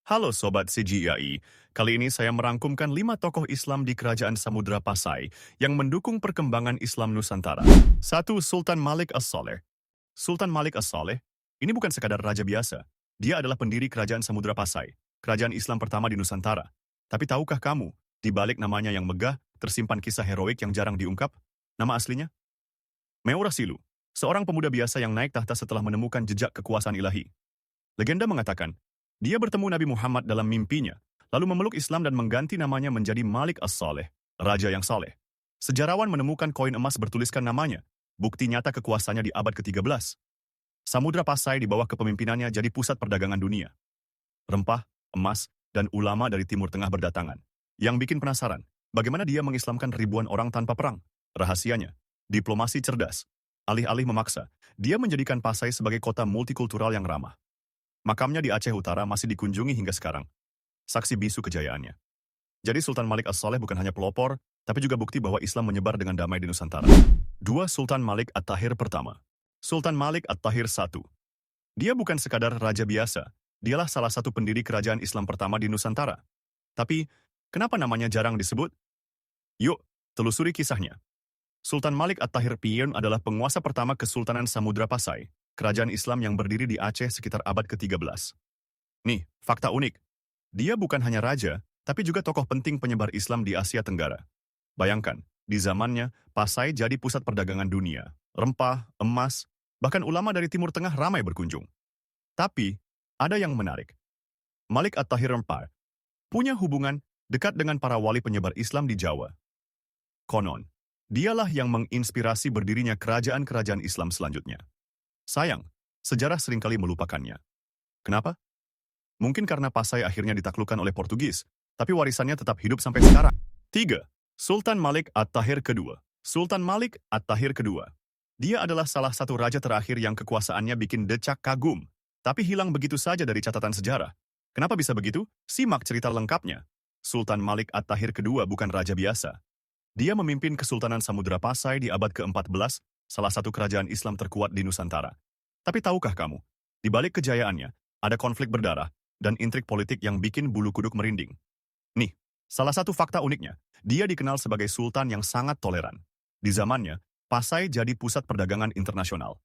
Halo Sobat CGI, kali ini saya merangkumkan 5 tokoh Islam di Kerajaan Samudra Pasai yang mendukung perkembangan Islam Nusantara. 1. Sultan Malik As-Saleh. Sultan Malik As-Saleh, ini bukan sekadar raja biasa. Dia adalah pendiri Kerajaan Samudra Pasai, kerajaan Islam pertama di Nusantara. Tapi tahukah kamu, di balik namanya yang megah, tersimpan kisah heroik yang jarang diungkap? Nama aslinya? Meora Silu, seorang pemuda biasa yang naik tahta setelah menemukan jejak kekuasaan ilahi. Legenda mengatakan, dia bertemu Nabi Muhammad dalam mimpinya, lalu memeluk Islam dan mengganti namanya menjadi Malik As-Saleh, Raja yang Saleh. Sejarawan menemukan koin emas bertuliskan namanya, bukti nyata kekuasaannya di abad ke-13. Samudra Pasai di bawah kepemimpinannya jadi pusat perdagangan dunia. Rempah, emas, dan ulama dari Timur Tengah berdatangan. Yang bikin penasaran, bagaimana dia mengislamkan ribuan orang tanpa perang? Rahasianya, diplomasi cerdas. Alih-alih memaksa, dia menjadikan Pasai sebagai kota multikultural yang ramah. Makamnya di Aceh Utara masih dikunjungi hingga sekarang. Saksi bisu kejayaannya. Jadi Sultan Malik As-Saleh bukan hanya pelopor, tapi juga bukti bahwa Islam menyebar dengan damai di Nusantara. 2. Sultan Malik At-Tahir pertama. Sultan Malik At-Tahir I. Dia bukan sekadar raja biasa, dialah salah satu pendiri kerajaan Islam pertama di Nusantara. Tapi, kenapa namanya jarang disebut? Yuk, telusuri kisahnya. Sultan Malik At-Tahir Piyun adalah penguasa pertama Kesultanan Samudra Pasai, kerajaan Islam yang berdiri di Aceh sekitar abad ke-13. Nih, fakta unik. Dia bukan hanya raja, tapi juga tokoh penting penyebar Islam di Asia Tenggara. Bayangkan, di zamannya, Pasai jadi pusat perdagangan dunia. Rempah, emas, bahkan ulama dari Timur Tengah ramai berkunjung. Tapi, ada yang menarik. Malik At-Tahir IV punya hubungan dekat dengan para wali penyebar Islam di Jawa. Konon, dialah yang menginspirasi berdirinya kerajaan-kerajaan Islam selanjutnya. Sayang, sejarah seringkali melupakannya. Kenapa? Mungkin karena Pasai akhirnya ditaklukkan oleh Portugis, tapi warisannya tetap hidup sampai sekarang. 3. Sultan Malik At-Tahir II. Sultan Malik At-Tahir II. Dia adalah salah satu raja terakhir yang kekuasaannya bikin decak kagum, tapi hilang begitu saja dari catatan sejarah. Kenapa bisa begitu? Simak cerita lengkapnya. Sultan Malik At-Tahir II bukan raja biasa. Dia memimpin Kesultanan Samudra Pasai di abad ke-14, salah satu kerajaan Islam terkuat di Nusantara. Tapi tahukah kamu, di balik kejayaannya, ada konflik berdarah dan intrik politik yang bikin bulu kuduk merinding. Nih, salah satu fakta uniknya, dia dikenal sebagai sultan yang sangat toleran. Di zamannya, Pasai jadi pusat perdagangan internasional.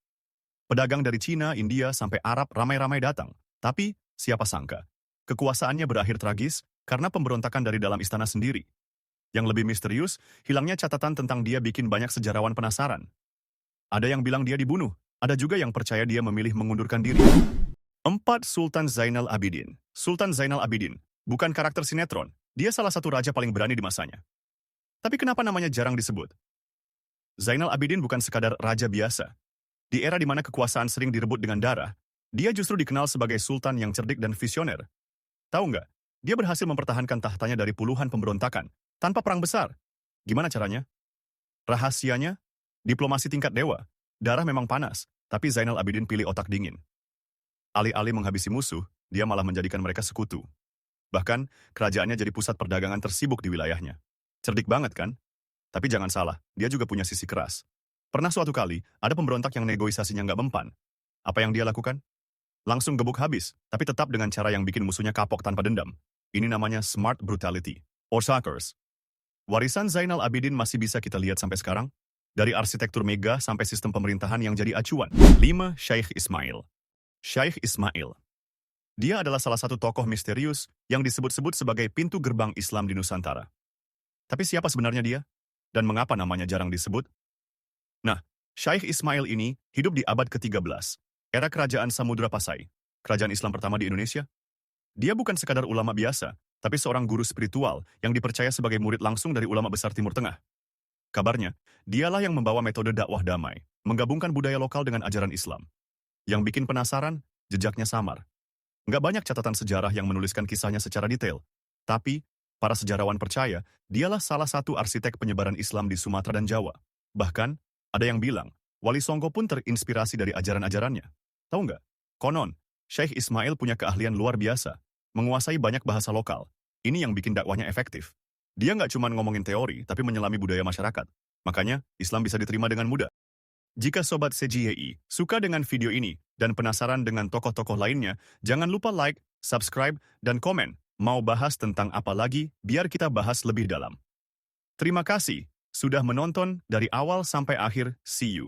Pedagang dari Cina, India, sampai Arab ramai-ramai datang. Tapi, siapa sangka, kekuasaannya berakhir tragis karena pemberontakan dari dalam istana sendiri. Yang lebih misterius, hilangnya catatan tentang dia bikin banyak sejarawan penasaran. Ada yang bilang dia dibunuh, ada juga yang percaya dia memilih mengundurkan diri. 4. Sultan Zainal Abidin. Sultan Zainal Abidin bukan karakter sinetron, dia salah satu raja paling berani di masanya. Tapi kenapa namanya jarang disebut? Zainal Abidin bukan sekadar raja biasa. Di era di mana kekuasaan sering direbut dengan darah, dia justru dikenal sebagai sultan yang cerdik dan visioner. Tahu nggak? Dia berhasil mempertahankan tahtanya dari puluhan pemberontakan, tanpa perang besar. Gimana caranya? Rahasianya? Diplomasi tingkat dewa. Darah memang panas, tapi Zainal Abidin pilih otak dingin. Alih-alih menghabisi musuh, dia malah menjadikan mereka sekutu. Bahkan, kerajaannya jadi pusat perdagangan tersibuk di wilayahnya. Cerdik banget kan? Tapi jangan salah, dia juga punya sisi keras. Pernah suatu kali, ada pemberontak yang negosiasinya nggak mempan. Apa yang dia lakukan? Langsung gebuk habis, tapi tetap dengan cara yang bikin musuhnya kapok tanpa dendam. Ini namanya smart brutality, or suckers. Warisan Zainal Abidin masih bisa kita lihat sampai sekarang, dari arsitektur megah sampai sistem pemerintahan yang jadi acuan. 5. Syekh Ismail. Syekh Ismail. Dia adalah salah satu tokoh misterius yang disebut-sebut sebagai pintu gerbang Islam di Nusantara. Tapi siapa sebenarnya dia? Dan mengapa namanya jarang disebut? Nah, Syekh Ismail ini hidup di abad ke-13, era kerajaan Samudra Pasai, kerajaan Islam pertama di Indonesia. Dia bukan sekadar ulama biasa, tapi seorang guru spiritual yang dipercaya sebagai murid langsung dari ulama besar Timur Tengah. Kabarnya, dialah yang membawa metode dakwah damai, menggabungkan budaya lokal dengan ajaran Islam. Yang bikin penasaran, jejaknya samar. Nggak banyak catatan sejarah yang menuliskan kisahnya secara detail. Tapi, para sejarawan percaya, dialah salah satu arsitek penyebaran Islam di Sumatera dan Jawa. Bahkan, ada yang bilang, Wali Songo pun terinspirasi dari ajaran-ajarannya. Tahu nggak? Konon, Syekh Ismail punya keahlian luar biasa, menguasai banyak bahasa lokal. Ini yang bikin dakwahnya efektif. Dia nggak cuma ngomongin teori, tapi menyelami budaya masyarakat. Makanya, Islam bisa diterima dengan mudah. Jika Sobat CGYI suka dengan video ini dan penasaran dengan tokoh-tokoh lainnya, jangan lupa like, subscribe, dan komen. Mau bahas tentang apa lagi biar kita bahas lebih dalam. Terima kasih sudah menonton dari awal sampai akhir. See you.